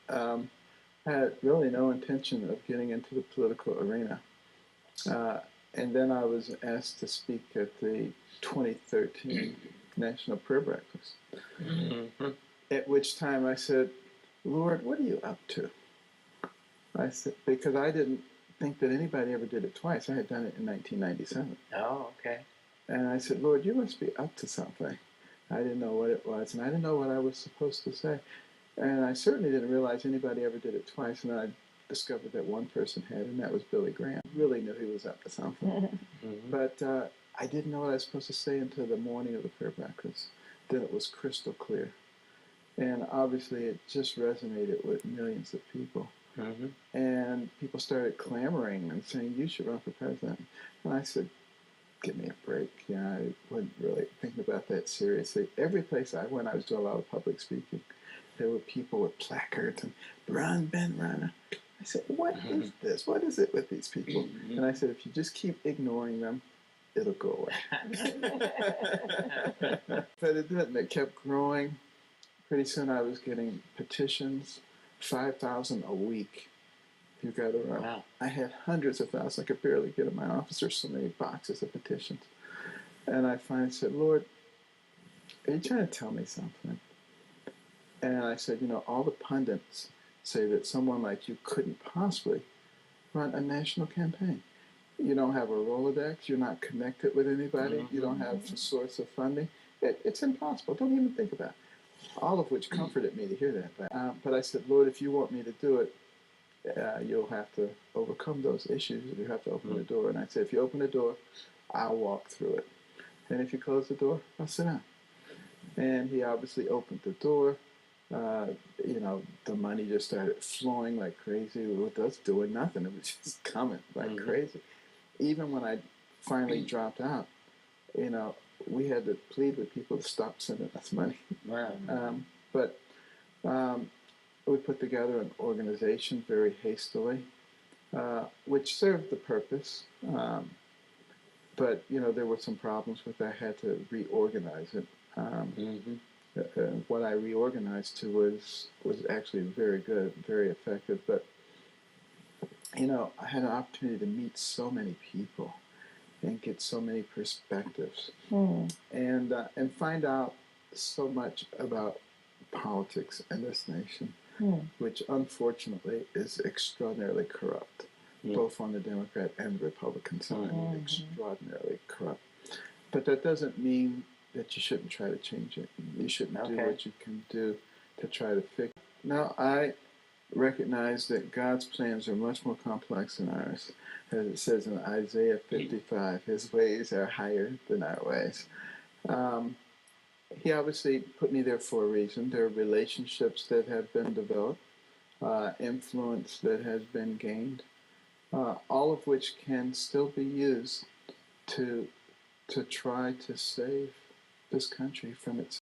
had really no intention of getting into the political arena. Uh, and then I was asked to speak at the 2013 National Prayer Breakfast, mm-hmm. At which time I said, Lord, what are you up to? I said, because I didn't think that anybody ever did it twice. I had done it in 1997. Oh, okay. And I said, Lord, you must be up to something. I didn't know what it was, and I didn't know what I was supposed to say. And I certainly didn't realize anybody ever did it twice, and I discovered that one person had, and that was Billy Graham. Really knew he was up to something. Mm-hmm. But I didn't know what I was supposed to say until the morning of the prayer breakfast. Then it was crystal clear. And obviously it just resonated with millions of people. Mm-hmm. And people started clamoring and saying, you should run for president. And I said, give me a break. Yeah, I wasn't really thinking about that seriously. Every place I went, I was doing a lot of public speaking. There were people with placards and run, Ben, run. I said, what is this? What is it with these people? And I said, if you just keep ignoring them, it'll go away. But it didn't. It kept growing. Pretty soon I was getting petitions, 5,000 a week. You got to run. Wow. I had hundreds of thousands. I could barely get in my office. There's so many boxes of petitions. And I finally said, Lord, are you trying to tell me something? And I said, all the pundits say that someone like you couldn't possibly run a national campaign. You don't have a Rolodex. You're not connected with anybody. Mm-hmm. You don't have a source of funding. It's impossible. Don't even think about it. All of which comforted me to hear that. But I said, Lord, if you want me to do it, you'll have to overcome those issues. You have to open the door. And I said, if you open the door, I'll walk through it. And if you close the door, I'll sit down. And he obviously opened the door. The money just started flowing like crazy. With us doing nothing, it was just coming like crazy. Even when I finally dropped out, we had to plead with people to stop sending us money. Wow. But we put together an organization very hastily, which served the purpose. But, there were some problems with it. I had to reorganize it. What I reorganized to was actually very good, very effective. But, I had an opportunity to meet so many people and get so many perspectives and find out so much about politics in this nation, which unfortunately is extraordinarily corrupt, both on the Democrat and the Republican side, extraordinarily corrupt. But that doesn't mean that you shouldn't try to change it. You shouldn't do what you can do to try to fix it. Now, I recognize that God's plans are much more complex than ours. As it says in Isaiah 55, his ways are higher than our ways. He obviously put me there for a reason. There are relationships that have been developed, influence that has been gained, all of which can still be used to try to save this country from its